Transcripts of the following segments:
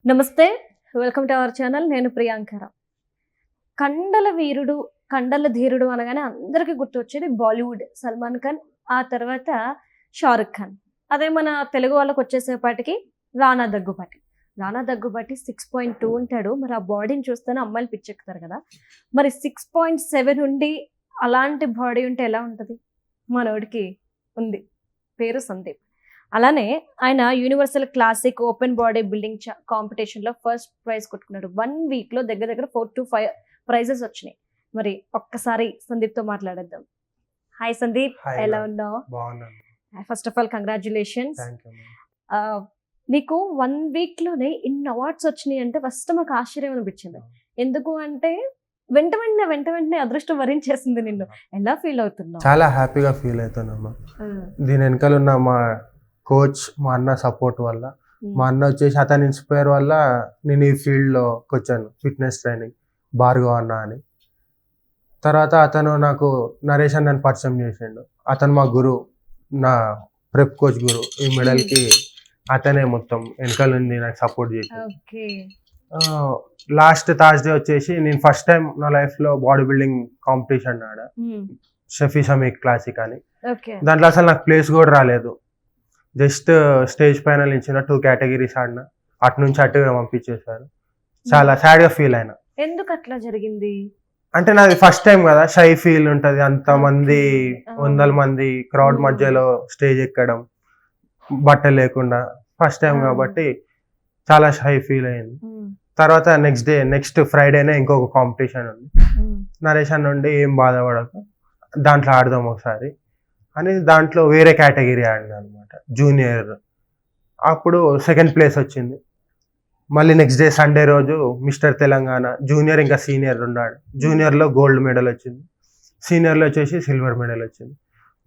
నమస్తే, welcome to our channel. నేను ప్రియాంకర. కండల వీరుడు, కండల ధీరుడు అనగానే అందరికీ గుర్తొచ్చేది బాలీవుడ్ సల్మాన్ ఖాన్, ఆ తర్వాత షారుఖ్ ఖాన్. అదే మన తెలుగు వాళ్ళకి వచ్చేసేపాటికి రానా దగ్గుబాటి. 6.2 ఉంటాడు. మరి ఆ బాడీని చూస్తేనే అమ్మాయిలు పిచ్చెక్కుతారు కదా. మరి 6.7 ఉండి అలాంటి బాడీ ఉంటే ఎలా ఉంటుంది? మనోడికి ఉంది, పేరు సందీప్. అలానే ఆయన universal classic open body building కాంపిటీషన్లో ఫస్ట్ ప్రైజ్ కొట్టుకున్నాడు. 1 వీక్లో దగ్గర 4 to 5 ప్రైజెస్ వచ్చినాయి. మరి ఒక్కసారి సందీప్తో మాట్లాడేద్దాం. హాయ్ సందీప్, ఎలా ఉన్నావు? First of all congratulations. నీకు 1 వీక్లోనే ఇన్ని అవార్డ్స్ వచ్చినాయి అంటే ఫస్ట్ మాకు ఆశ్చర్యం అనిపించింది. ఎందుకు అంటే వెంట వెంటనే అదృష్టం వరించేసింది నిన్ను. ఎలా ఫీల్ అవుతున్నావు? చాలా హ్యాపీగా ఫీల్ అవుతున్నామ్మా. దీని వెనకాల ఉన్న మా కోచ్, మా అన్న సపోర్ట్ వల్ల, మా అన్న వచ్చేసి అతని ఇన్స్పైర్ వల్ల నేను ఈ ఫీల్డ్లోకి వచ్చాను. ఫిట్నెస్ ట్రైనింగ్ భార్గవ్ అన్న అని. తర్వాత అతను నాకు నరేష్ అన్నని పరిచయం చేసిండు. అతను మా గురువు, నా ప్రెప్ కోచ్ గురు. ఈ మెడల్కి అతనే మొత్తం వెనకాల నుండి నాకు సపోర్ట్ చేశాడు. లాస్ట్ థర్స్డే వచ్చేసి నేను ఫస్ట్ టైం నా లైఫ్లో బాడీ బిల్డింగ్ కాంపిటీషన్ ఆడా, షఫీ షమీ క్లాసిక్ అని. దాంట్లో అసలు నాకు ప్లేస్ కూడా రాలేదు. జస్ట్ స్టేజ్ పైన నిలిచిన 2 కేటగిరీస్ ఆడిన, అటు నుంచి అటు పంపించేశారు. చాలా సాడ్ గా ఫీల్ అయినా. ఎందుకు అట్లా జరిగింది అంటే నాది ఫస్ట్ టైం కదా, షై ఫీల్ ఉంటది. అంత మంది, 100 మంది క్రౌడ్ మధ్యలో స్టేజ్ ఎక్కడం బట్ట లేకుండా, ఫస్ట్ టైం కాబట్టి చాలా షై ఫీల్ అయింది. తర్వాత నెక్స్ట్ ఫ్రైడేనే ఇంకొక కాంపిటీషన్ ఉంది. నరేష్ అన్న నుండి ఏం బాధపడకు, దాంట్లో ఆడదాం ఒకసారి అని దాంట్లో వేరే కేటగిరీ ఆడినా అనమాట, జూనియర్. అప్పుడు 2nd ప్లేస్ వచ్చింది. మళ్ళీ నెక్స్ట్ డే సండే రోజు మిస్టర్ తెలంగాణ జూనియర్ ఇంకా సీనియర్ ఉన్నాడు. జూనియర్లో గోల్డ్ మెడల్ వచ్చింది, సీనియర్లో వచ్చేసి సిల్వర్ మెడల్ వచ్చింది.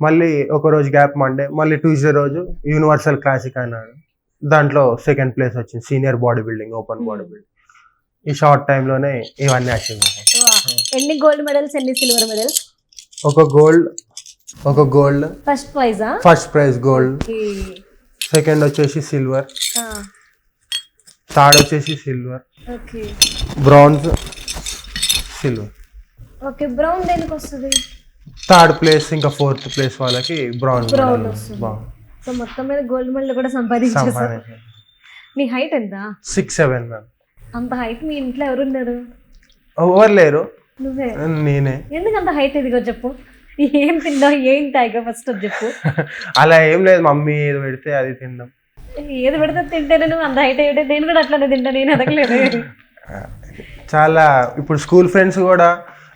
మళ్ళీ ఒక రోజు గ్యాప్ మండే, మళ్ళీ ట్యూస్డే రోజు యూనివర్సల్ క్లాసిక్ అన్నాడు. దాంట్లో 2nd ప్లేస్ వచ్చింది, senior body building, open body building. ఈ షార్ట్ టైంలోనే ఇవన్నీ అచీవ్ అయ్యాయి. ఎన్ని గోల్డ్ మెడల్స్, ఎన్ని సిల్వర్ మెడల్స్? ఒక gold first prize gold, 2nd వచ్చేసి సిల్వర్, థర్డ్ వచ్చేసి silver, bronze, silver. Okay, brown దేనికి వస్తుంది? 3rd ప్లేస్ ఇంకా 4th ప్లేస్ వాళ్ళకి బ్రాంజ్. సో మొత్తం మీద గోల్డ్ మెడల్ కూడా సంపాదించేసారు. నీ హైట్ ఎంత? 6'7" మ్యామ్. అంత హైట్ మీ ఇంట్లో ఎవరున్నారు? ఎవరు లేరు, నువ్వే. నేనే. ఎందుకు అంత హైట్ ఎదిగో చెప్పు. ఏం తిన్నావు, ఏం తాగా ఫస్ట్ చెప్పు. అలా ఏం లేదు, మమ్మీ ఏది పెడితే అది తిందాం. ఏది పెడితే తింటేనే నువ్వు అంత హైట్ అయ్యే. నేను కూడా అట్లానే తింటా, నేను ఎదగలేదు. చాలా ఇప్పుడు స్కూల్ ఫ్రెండ్స్ కూడా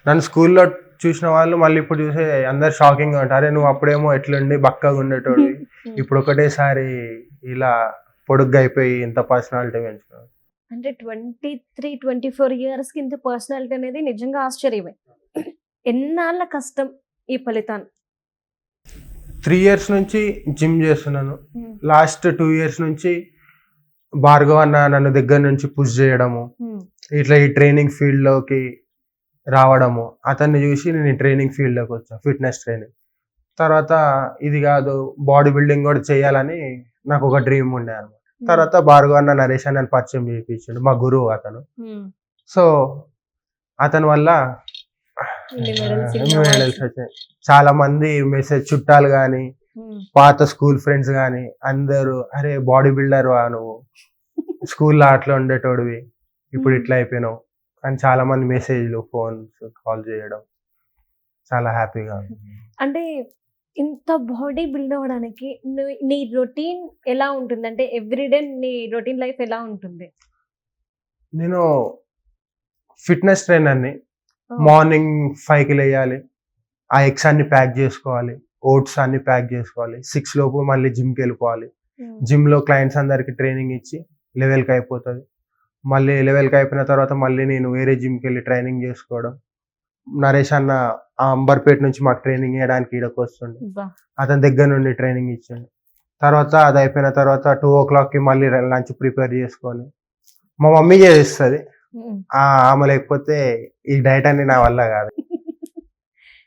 నన్ను స్కూల్లో చూసిన వాళ్ళు మళ్ళీ ఇప్పుడు చూసే అందరు షాకింగ్ గా ఉంటారు. అరే నువ్వు అప్పుడేమో ఎట్లుండి బక్కగా ఉండేటోడు, ఇప్పుడు ఒకటేసారి ఇలా పొడుగ్గా అయిపోయి ఇంత పర్సనాలిటీ పెంచుకున్నావు. అంటే 23-24 years కి ఇంత పర్సనాలిటీ అనేది నిజంగా ఆశ్చర్యమే. ఎన్నాళ్ళ కష్టం ఈ ఫలితాన్ని? 3 years నుంచి జిమ్ చేస్తున్నాను. లాస్ట్ 2 years నుంచి భార్గవ్ అన్న నన్ను దగ్గర నుంచి పుష్ చేయడము, ఇట్లా ఈ ట్రైనింగ్ ఫీల్డ్లోకి రావడము, అతన్ని చూసి నేను ఈ ట్రైనింగ్ ఫీల్డ్లోకి వచ్చాను, ఫిట్నెస్ ట్రైనింగ్. తర్వాత ఇది కాదు, బాడీ బిల్డింగ్ కూడా చేయాలని నాకు ఒక డ్రీమ్ ఉండే అనమాట. తర్వాత భార్గవ్ అన్న నరేష్ అన్న పరిచయం చేయించాడు, మా గురువు అతను. సో అతని వల్ల మెడల్స్ వచ్చాయి. చాలా మంది మెసేజ్, చుట్టాలు కానీ పాత స్కూల్ ఫ్రెండ్స్ కానీ అందరూ, అరే బాడీ బిల్డర్ వా నువ్వు, స్కూల్లో అట్లా ఉండేటోడివి, ఇప్పుడు ఇట్లా అయిపోయినావు అని చాలా మంది మెసేజ్లు, ఫోన్స్, కాల్ చేయడం చాలా హ్యాపీగా ఉంది. అంటే ఇంత బాడీ బిల్డ్ అవ్వడానికి నీ రొటీన్ ఎలా ఉంటుంది? అంటే ఎవ్రీడే నీ రొటీన్ లైఫ్ ఎలా ఉంటుంది? నేను ఫిట్నెస్ ట్రైనర్ని. మార్నింగ్ 5కి లేయాలి, ఆ ఎగ్స్ అన్ని ప్యాక్ చేసుకోవాలి, ఓట్స్ అన్ని ప్యాక్ చేసుకోవాలి, 6 లోపు మళ్ళీ జిమ్కి వెళ్ళిపోవాలి. జిమ్లో క్లయింట్స్ అందరికి ట్రైనింగ్ ఇచ్చి 11కి అయిపోతుంది. మళ్ళీ 11కి అయిపోయిన తర్వాత మళ్ళీ నేను వేరే జిమ్కి వెళ్ళి ట్రైనింగ్ చేసుకోవడం. నరేష్ అన్న అంబర్పేట నుంచి మాకు ట్రైనింగ్ ఇవ్వడానికి ఈడకు వస్తుండే, అతని దగ్గర నుండి ట్రైనింగ్ ఇచ్చిండు. తర్వాత అది అయిపోయిన తర్వాత 2 o'clockకి మళ్ళీ లంచ్ ప్రిపేర్ చేసుకొని మా మమ్మీ చేస్తుంది. ఆమె లేకపోతే ఈ డైట్ అన్ని నా వల్ల కాదు.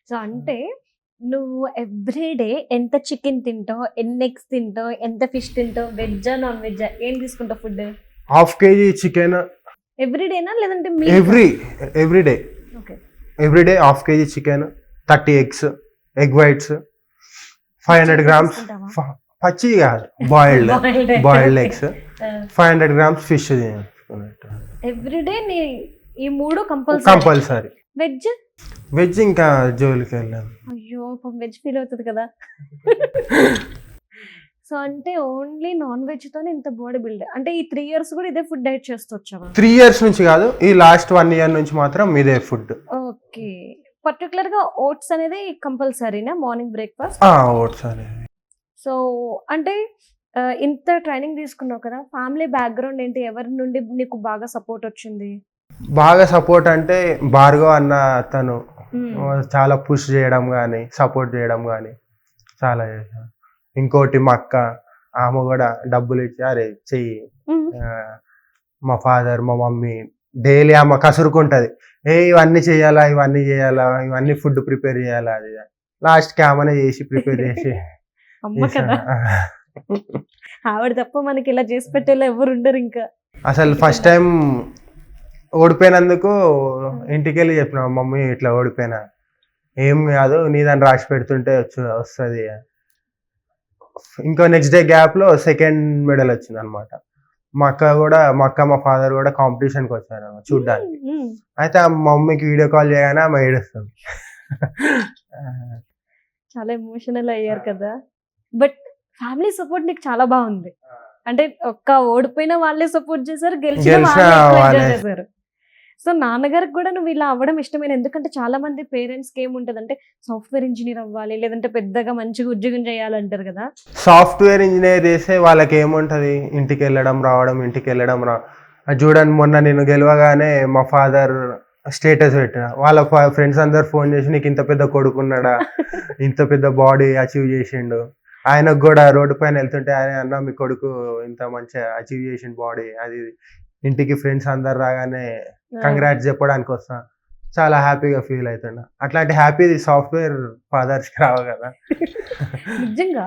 సో అంటే నువ్వు ఎవ్రీడే ఎంత చికెన్ తింటావు, ఎన్ని ఎగ్స్ తింటావు, ఎంత ఫిష్ తింటావు, వెజ్జా నాన్ వెజ్జా, ఏం తీసుకుంటావు ఫుడ్? హాఫ్ కేజీ చికెన్ ఎవ్రీడేనా లేదంటే every day half KG chicken, 30 eggs, egg whites, 500 grams పచ్చి కాదు boiled eggs, 500 grams fish everyday ఈ 3 కంపల్సరీ. వెజ్ ఇంకా జోలికి వెళ్ళాను. అయ్యో వెజ్ ఫీల్ అవుతుంది కదా. సో అంటే ఓన్లీ నాన్ వెజ్ తోనే ఇంత బాడీ బిల్డ్. అంటే ఈ 3 years కూడా ఇదే ఫుడ్ డైట్ చేస్తూ వచ్చావా? 3 years నుంచి కాదు, ఈ లాస్ట్ 1 year నుంచి మాత్రం ఇదే ఫుడ్. ఓకే. పర్టికులర్ గా ఓట్స్ అనేది కంపల్సరీనా మార్నింగ్ బ్రేక్ఫాస్ట్? ఓట్స్ అనేది. సో అంటే ఇంత ట్రైనింగ్ తీసుకున్నావు కదా, ఫ్యామిలీ బ్యాక్గ్రౌండ్ ఏంటి? ఎవరి నుండి నీకు బాగా సపోర్ట్ వచ్చింది? బాగా సపోర్ట్ అంటే భార్గవ్ అన్న, తను చాలా పుష్ చేయడం కానీ సపోర్ట్ చేయడం కానీ చాలా చేశాను. ఇంకోటి మా అక్క, ఆమె కూడా డబ్బులు ఇచ్చి అరే చెయ్యి. మా ఫాదర్, మా మమ్మీ డైలీ ఆమె కసురుకుంటది, ఇవన్నీ చేయాలా ఇవన్నీ ఫుడ్ ప్రిపేర్ చేయాలా, అది లాస్ట్ కి ఆమెనే చేసి ప్రిపేర్ చేసి ఆవిడ తప్ప మనకి ఇలా చేసి పెట్టేలా ఎవరు ఉండరు. ఇంకా అసలు ఫస్ట్ టైం ఓడిపోయినందుకు ఇంటికి వెళ్ళి చెప్పిన, మమ్మీ ఇట్లా ఓడిపోయినా, ఏం కాదు నీ దాన్ని రాసి పెడుతుంటే వస్తుంది. ఇంకో నెక్స్ట్ డే గ్యాప్ లో సెకండ్ మెడల్ వచ్చింది అనమాట. మా అక్క మా ఫాదర్ కూడా కాంపిటీషన్కి వచ్చారు చూడ్డానికి. అయితే ఆ మమ్మీకి వీడియో కాల్ చేయగానే ఆమె ఏడుస్తుంది. చాలా ఎమోషనల్ అయ్యారు కదా. బట్ ఫ్యామిలీ సపోర్ట్ నీకు చాలా బాగుంది. అంటే ఒక్క ఓడిపోయిన వాళ్ళే సపోర్ట్ చేశారు, గెలిచిన వాళ్ళే చేశారు. సో నాన్నగారికి కూడా నువ్వు ఇలా అవ్వడం ఇష్టమైన? ఎందుకంటే చాలా మంది పేరెంట్స్ కి ఏముంటది అంటే సాఫ్ట్వేర్ ఇంజనీర్ అవ్వాలి, లేదంటే పెద్దగా మంచిగా ఉద్యోగం చేయాలంటారు కదా. సాఫ్ట్వేర్ ఇంజనీర్ చేస్తే వాళ్ళకి ఏముంటది, ఇంటికి వెళ్ళడం రావడం. చూడండి, మొన్న నేను గెలవగానే మా ఫాదర్ స్టేటస్ పెట్టిన, వాళ్ళ ఫ్రెండ్స్ అందరు ఫోన్ చేసి నీకు ఇంత పెద్ద కొడుకున్నాడా, ఇంత పెద్ద బాడీ అచీవ్ చేసిండు. ఆయనకు కూడా రోడ్డు పైన వెళ్తుంటే ఆయన అన్న మీ కొడుకు ఇంత మంచిగా అచీవ్ చేసిన బాడీ, అది ఇంటికి ఫ్రెండ్స్ అందరు రాగానే కంగ్రాట్స్ చెప్పడానికి వస్తా, చాలా హ్యాపీగా ఫీల్ అవుతున్నా. అట్లాంటి హ్యాపీ సాఫ్ట్వేర్ ఫాదర్స్ కి రావు కదా. నిజంగా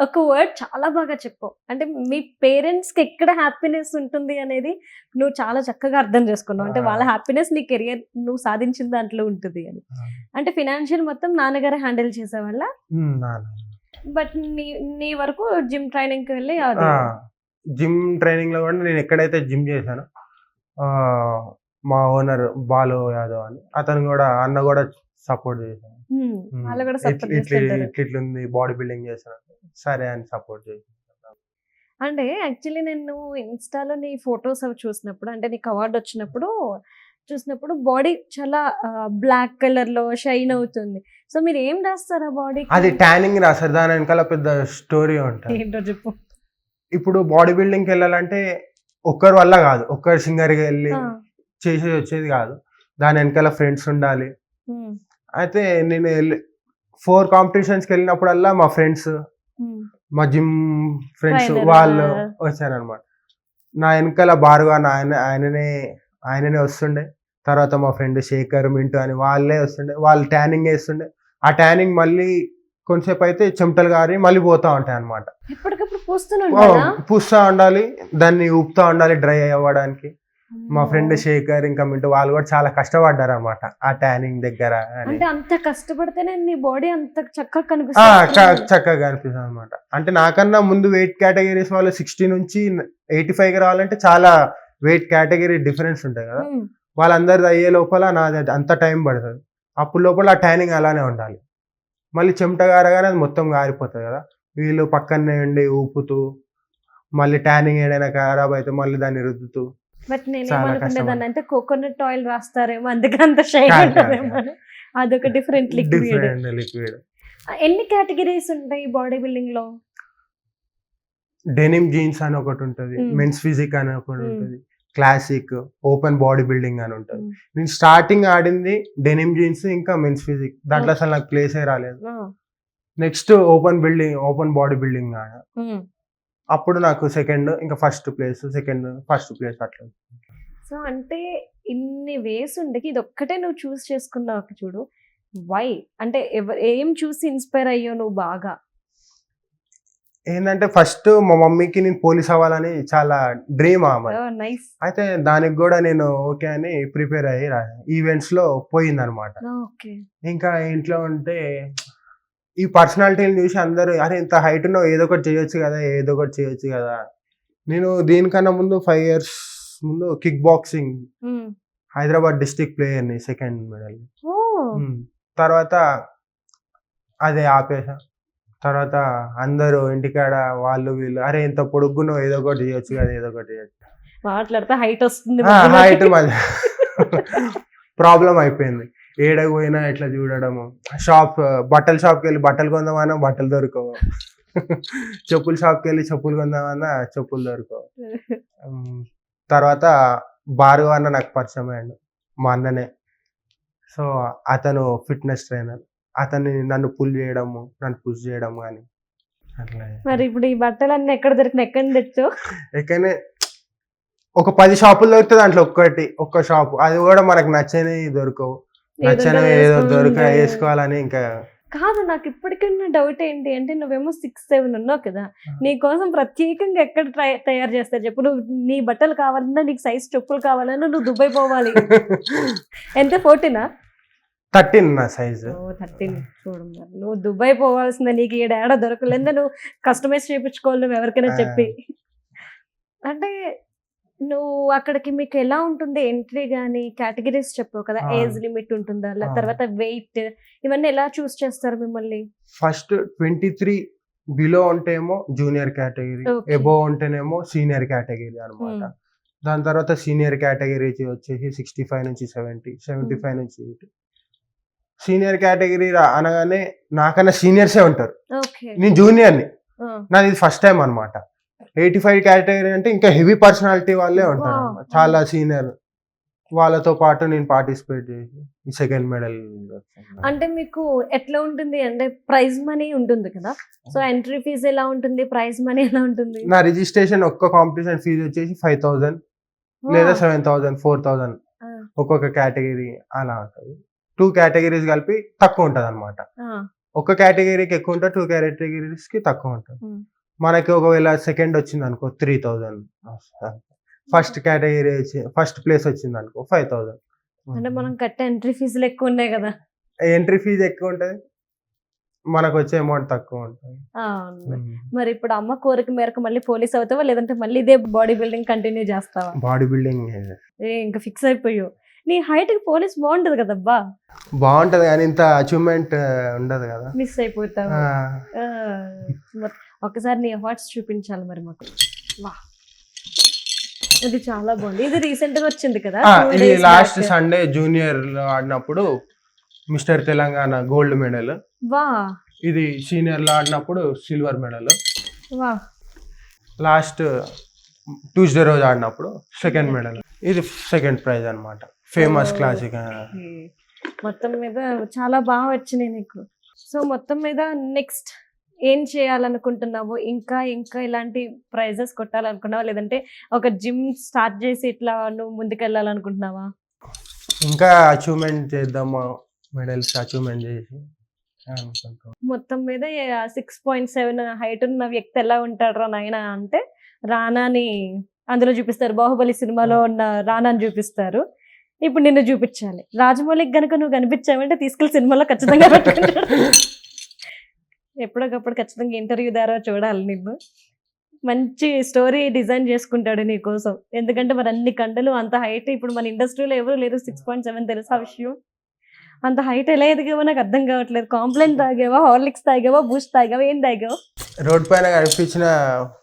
ఒక వర్డ్ చాలా బాగా చెప్పావు. అంటే మీ పేరెంట్స్ కి ఎక్కడ హ్యాపీనెస్ ఉంటుంది అనేది నువ్వు చాలా చక్కగా అర్థం చేసుకున్నావు. అంటే వాళ్ళ హ్యాపీనెస్ నీ కెరియర్ నువ్వు సాధించిన దాంట్లో ఉంటుంది అని. అంటే ఫినాన్షియల్ మొత్తం నాన్నగారు హ్యాండిల్ చేసేవాళ్ళ? బట్ నీ వరకు జిమ్ ట్రైనింగ్ కి వెళ్ళి, జిమ్ ట్రైనింగ్ లో కూడా నేను ఎక్కడైతే జిమ్ చేశానో మా ఓనర్ బాలు యాదవ్ అని, అన్న కూడా సపోర్ట్ చేశాను. ఇట్లుంది బాడీ బిల్డింగ్ చేశాను, సరే అని సపోర్ట్ చేశాను. అంటే యాక్చువల్లీ నేను ఇన్స్టాలో నీ ఫొటోస్ అవి చూసినప్పుడు, అంటే నీకు అవార్డు వచ్చినప్పుడు చూసినప్పుడు బాడీ చాలా బ్లాక్ కలర్ లో షైన్ అవుతుంది. సో మీరు ఏం రాస్తారు ఆ బాడీ? అది ట్యానింగ్ రాస్తారు, దాని వెనకాల పెద్ద స్టోరీ ఉంటుంది. ఏంటో చెప్పు. ఇప్పుడు బాడీ బిల్డింగ్కి వెళ్ళాలంటే ఒక్కరి వల్ల కాదు, ఒక్కరి సింగర్గా వెళ్ళి చేసేది వచ్చేది కాదు, దాని వెనకాల ఫ్రెండ్స్ ఉండాలి. అయితే నేను 4 కాంపిటీషన్స్కి వెళ్ళినప్పుడల్లా మా ఫ్రెండ్స్, మా జిమ్ ఫ్రెండ్స్ వాళ్ళు వచ్చారనమాట. నా వెనకాల భార్గవ ఆయననే వస్తుండే, తర్వాత మా ఫ్రెండ్ శేఖర్, మింటూ అని వాళ్ళే వస్తుండే. వాళ్ళు ట్యానింగ్ వేస్తుండే, ఆ ట్యానింగ్ మళ్ళీ కొంతసేపు అయితే చెమటలు గారి మళ్ళీ పోతా ఉంటాయి అనమాట. పూస్తా ఉండాలి, దాన్ని ఊపుతా ఉండాలి డ్రై అవ్వడానికి. మా ఫ్రెండ్ శేఖర్ ఇంకా మింటూ వాళ్ళు కూడా చాలా కష్టపడ్డారు అనమాట ఆ ట్యానింగ్ దగ్గర. అంటే అంత కష్టపడితేనే నీ బాడీ అంత చక్కగా కనిపిస్తుంది అనమాట. అంటే నాకన్నా ముందు వెయిట్ కేటగిరీస్ వాళ్ళు 60 నుంచి 85 రావాలంటే చాలా వెయిట్ కేటగిరీ డిఫరెన్స్ ఉంటాయి కదా. వాళ్ళందరిది అయ్యే లోపల నాది అంత టైం పడుతుంది. అప్పుడు లోపల ఆ ట్యానింగ్ అలానే ఉండాలి. మళ్ళీ చెమట గారగానే అది మొత్తం గారిపోతుంది కదా. వీళ్ళు పక్కనే ఉండి ఊపుతూ, మళ్ళీ ట్యానింగ్ ఏదైనా ఖరాబ్ అయితే మళ్ళీ దాన్ని రుద్దుతూ. బట్ నేనేమనుకునేదాన్ని అంటే కోకోనట్ ఆయిల్ రాస్తారేమో, అందుకే అంత షైన్ ఉంటుందేమో. అదొక డిఫరెంట్ లిక్విడ్. ఎన్ని కేటగిరీస్ ఉంటాయి బాడీ బిల్డింగ్ లో? డెనిమ్ జీన్స్ అని ఒకటి ఉంటుంది, మెన్స్ ఫిజిక్ అని ఒకటి ఉంటుంది, క్లాసిక్, ఓపెన్ బాడీ బిల్డింగ్ అని ఉంటుంది. నేను స్టార్టింగ్ ఆడింది డెనిమ్ జీన్స్ ఇంకా మెన్స్ ఫిజిక్, దాంట్లో అసలు నాకు ప్లేసే రాలేదు. నెక్స్ట్ ఓపెన్ బాడీ బిల్డింగ్ ఆడ, అప్పుడు నాకు సెకండ్, ఇంకా first place, second, first place అట్లా. సో అంటే ఇన్ని వేస్ ఉండకి ఇది ఒక్కటే నువ్వు చూస్ చేసుకున్నావు చూడు, వై? అంటే ఏం చూసి ఇన్స్పైర్ అయ్యో నువ్వు బాగా? ఏంటంటే ఫస్ట్ మా మమ్మీకి నేను పోలీస్ అవ్వాలని చాలా డ్రీమ్ ఆమె. నైస్. అయితే దానికి కూడా నేను ఓకే అని ప్రిపేర్ అయ్యి ఈవెంట్స్ లో పోయిందనమాట. ఓకే. ఇంకా ఇంట్లో ఉంటే ఈ పర్సనాలిటీని చూసి అందరూ అరే ఇంత హైట్ ఉన్నావు ఏదో ఒకటి చేయొచ్చు కదా, ఏదో ఒకటి చేయొచ్చు కదా. నేను దీనికన్నా ముందు 5 years ముందు కిక్ బాక్సింగ్ హైదరాబాద్ డిస్ట్రిక్ట్ ప్లేయర్ని, సెకండ్ మెడల్. తర్వాత అదే ఆపేసా. తర్వాత అందరూ ఇంటికాడ వాళ్ళు వీళ్ళు అరే ఇంత పొడుగును ఏదో ఒకటి చేయొచ్చు కదా, ఏదో ఒకటి చేయొచ్చు. మాట్లాడితే హైట్ వస్తుంది. హైట్ ప్రాబ్లం అయిపోయింది. ఏడకు పోయినా ఇట్లా చూడడము, బట్టల షాప్కి వెళ్ళి బట్టలు కొందామన్నా బట్టలు దొరకవు, చెప్పుల షాప్కి వెళ్ళి చెప్పులు కొందామన్నా చెప్పులు దొరకవు. తర్వాత భార్గవ అన్న నాకు పరిచయం అయ్యాడు, మా అన్ననే. సో అతను ఫిట్నెస్ ట్రైనర్, అతన్ని నన్ను పుల్ చేయడము, నన్ను పుష్ చేయడం కానీ అట్లా. మరి ఇప్పుడు ఈ బట్టలన్నీ ఎక్కడ దొరికిన, ఎక్కడ తెచ్చు? ఎక్కడనే ఒక 10 షాపులు దొరికితే దాంట్లో ఒక్క షాపు, అది కూడా మనకు నచ్చని దొరకవు. నచ్చని ఏదో వేసుకోవాలని. ఇంకా కాదు, నాకు ఇప్పటికైనా డౌట్ ఏంటి అంటే నువ్వేమో 6'7" ఉన్నావు కదా, నీ కోసం ప్రత్యేకంగా ఎక్కడ తయారు చేస్తారు చెప్పు? నువ్వు నీ బట్టలు కావాలన్నా, నీకు సైజ్ చెప్పులు కావాలన్నా నువ్వు దుబాయ్ పోవాలి. ఎంత 14? 13 నా సైజు. 13. చూడు, నువ్వు దుబాయ్ పోవాల్సిందే, నీకు ఏడా దొరకలేదా? నువ్వు కస్టమైజ్ చేయించుకోవాలి నువ్వు ఎవరికైనా చెప్పి. అంటే నువ్వు అక్కడికి మీకు ఎలా ఉంటుంది ఎంట్రీ గానీ, కేటగిరీస్ చెప్పావు కదా, ఏజ్ లిమిట్ ఉంటుందా, తర్వాత వెయిట్, ఇవన్నీ ఎలా చూస్ చేస్తారు మిమ్మల్ని? ఫస్ట్ 23 బిలో ఉంటేమో జూనియర్ కేటగిరీ, ఎబో ఉంటేనేమో సీనియర్ కేటగిరీ అనమాట. దాని తర్వాత సీనియర్ కేటగిరీ వచ్చేసి 65 నుంచి 70, 75 నుంచి 80. సీనియర్ కేటగిరీ అనగానే నాకన్నా సీనియర్సే ఉంటారు, నేను జూనియర్ని, నాది ఇది ఫస్ట్ టైం అనమాట. 85 కేటగిరీ అంటే ఇంకా హెవీ పర్సనాలిటీ వాళ్ళే ఉంటారు, చాలా సీనియర్. వాళ్ళతో పాటు నేను పార్టిసిపేట్ చేసి ఈ సెకండ్ మెడల్. అంటే మీకు ఎట్లా ఉంటుంది అంటే ప్రైజ్ మనీ ఉంటుంది కదా, సో ఎంట్రీ ఫీజు ఎలా ఉంటుంది, ప్రైజ్ మనీ ఎలా ఉంటుంది? నా రిజిస్ట్రేషన్ ఒక్క కాంపిటీషన్ ఫీజు వచ్చేసి 5,000 లేదా 7,000, 4,000 ఒక్కొక్క కేటగిరీ అలా ఉంటుంది. 2 కేటగిరీస్ కలిపి తక్కువ ఉంటుంది అనమాట. ఒక కేటగిరీకి ఎక్కువ ఉంటుంది, 2 కేటగిరీస్ కి తక్కువ ఉంటుంది. మనకి ఒకవేళ సెకండ్ వచ్చింది అనుకో 3,000, ఫస్ట్ కేటగిరీ ఫస్ట్ ప్లేస్ వచ్చింది అనుకో 5,000. అంటే మనం కట్టే ఎంట్రీ ఫీజులు ఎక్కువ ఉన్నాయి కదా. ఎంట్రీ ఫీజు ఎక్కువ ఉంటుంది, మనకు వచ్చే అమౌంట్ తక్కువ ఉంటుంది. మరి ఇప్పుడు అమ్మ కోరిక మేరకు మళ్ళీ పోలీస్ అవుతావా, లేదంటే మళ్ళీ ఇదే బాడీ బిల్డింగ్ కంటిన్యూ చేస్తావా? బాడీ బిల్డింగ్ ఇంకా ఫిక్స్ అయిపోయావు. నీ హైట్ కి పోలీస్ బాగుంటది కదబ్బా. బాగుంటది కానీ ఇంత అచీవ్మెంట్ ఉండదు కదా, మిస్ అయిపోతావు. ఒకసారి నీ అవార్డ్స్ చూపించాలి మరి మాకు. వా, ఇది చాలా బాగుంది. ఇది రీసెంట్ గా వచ్చింది కదా, ఇది లాస్ట్ సండే జూనియర్ లో ఆడినప్పుడు మిస్టర్ తెలంగాణ గోల్డ్ మెడల్. వా. ఇది సీనియర్ లో ఆడినప్పుడు సిల్వర్ మెడల్. వా. లాస్ట్ ట్యూస్డే రోజు ఆడినప్పుడు సెకండ్ మెడల్. ఇది సెకండ్ ప్రైజ్ అన్నమాట, ఫేమస్ క్లాసిక్. మొత్తం మీద చాలా బాగా వచ్చినాయి నీకు. సో మొత్తం మీద నెక్స్ట్ ఏం చేయాలనుకుంటున్నావు? ఇంకా ఇంకా ఇలాంటి ప్రైజెస్ కొట్టాలనుకున్నావా, లేదంటే ఒక జిమ్ స్టార్ట్ చేసి ఇట్లా నువ్వు ముందుకెళ్ళాలనుకుంటున్నావా? ఇంకా అచీవ్మెంట్ చేద్దామా, మెడల్స్ అచీవ్మెంట్ చేసి. మొత్తం మీద 6.7 హైట్ ఉన్న వ్యక్తి ఎలా ఉంటాడు నాయన అంటే రానాని అందులో చూపిస్తారు, బాహుబలి సినిమాలో ఉన్న రానాని చూపిస్తారు. ఇప్పుడు నిన్ను చూపించాలి. రాజమౌళికి గనుక నువ్వు కనిపించావంటే తీసుకెళ్లి సినిమాలో ఖచ్చితంగా పెట్టుకుంటాడు. ఎప్పటికప్పుడు ఖచ్చితంగా ఇంటర్వ్యూ ద్వారా చూడాలి నిన్ను. మంచి స్టోరీ డిజైన్ చేసుకుంటాడు నీ కోసం, ఎందుకంటే మరి అన్ని కండలు అంత హైట్ ఇప్పుడు మన ఇండస్ట్రీలో ఎవరు లేరు. 6.7 తెలుసా విషయం? అంత హైట్ ఎలా ఎదిగావో నాకు అర్థం కావట్లేదు. కాంప్లైంట్ తాగావా, హార్లిక్స్ తాగావా, బూస్ట్ తాగావా, ఏం తాగావా? రోడ్ పైన కనిపించిన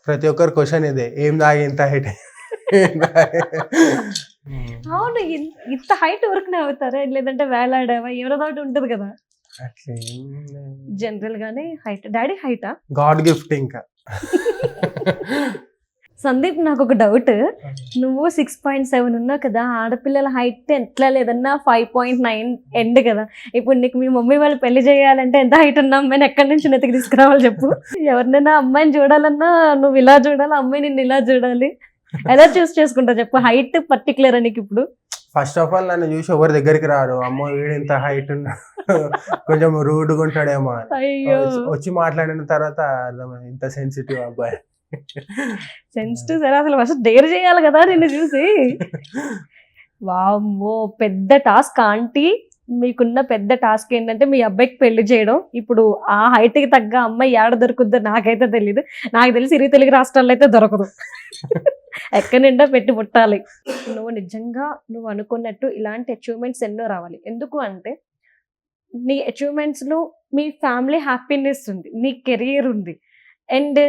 ప్రతి ఒక్కరు క్వశ్చన్ ఇదే, ఏం తాగి ఇంత హైట్? అవును, ఇంత హైట్ వరకు అవుతారా, లేదంటే వేలాడావా, ఎవరో ఒకటి ఉంటది కదా. జనరల్ గానే హైట్. డాడీ హైటా? God gift. ఇంకా సందీప్, నాకు ఒక డౌట్. నువ్వు 6.7 ఉన్నావు కదా, ఆడపిల్లల హైట్ ఎట్లా లేదన్నా 5.9 ఎండ్ కదా. ఇప్పుడు నీకు మీ మమ్మీ వాళ్ళు పెళ్లి చేయాలంటే ఎంత హైట్ ఉన్న అమ్మాయిని ఎక్కడి నుంచి నెతికి తీసుకురావాలి చెప్పు? ఎవరినైనా అమ్మాయిని చూడాలన్నా నువ్వు ఇలా చూడాలి, అమ్మాయి నిన్ను ఇలా చూడాలి, ఎలా చూస్ చేసుకుంటావు చెప్పు? హైట్ పర్టికులర్ నీకు ఇప్పుడు ఫస్ట్ ఆఫ్ ఆల్ నన్ను చూసి ఎవరి దగ్గరికి రారు, అమ్మో వీడు ఇంత హైట్ కొంచెం రూడ్గా ఉంటాడేమో అని. అయ్యో వచ్చి మాట్లాడిన తర్వాత అర్థమైంది ఇంత సెన్సిటివ్ అబ్బాయి. సెన్సిటివ్ సరే, అసలు ఫస్ట్ డేర్ చేయాలి కదా నిన్ను చూసి. వామ్మో పెద్ద టాస్క్ ఆంటీ. మీకున్న పెద్ద టాస్క్ ఏంటంటే మీ అబ్బాయికి పెళ్లి చేయడం. ఇప్పుడు ఆ height కి తగ్గ అమ్మాయి ఏడ దొరుకుద్దో నాకైతే తెలీదు. నాకు తెలిసి ఇరు తెలుగు రాష్ట్రాల్లో అయితే దొరకదు. ఎక్కడి నిండా పెట్టి పుట్టాలి. నువ్వు నిజంగా నువ్వు అనుకున్నట్టు ఇలాంటి అచీవ్మెంట్స్ ఎన్నో రావాలి. ఎందుకు అంటే నీ అచీవ్మెంట్స్ లో మీ ఫ్యామిలీ హ్యాపీనెస్ ఉంది, నీ కెరీర్ ఉంది, అండ్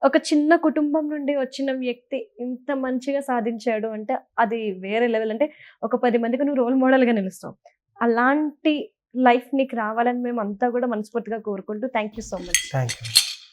ఒక చిన్న కుటుంబం నుండి వచ్చిన వ్యక్తి ఇంత మంచిగా సాధించాడు అంటే అది వేరే లెవెల్. అంటే ఒక 10 మందికి నువ్వు రోల్ మోడల్ గా నిలుస్తావు. అలాంటి లైఫ్ నీకు రావాలని మేము అంతా కూడా మనస్ఫూర్తిగా కోరుకుంటూ thank you so much. Thank you.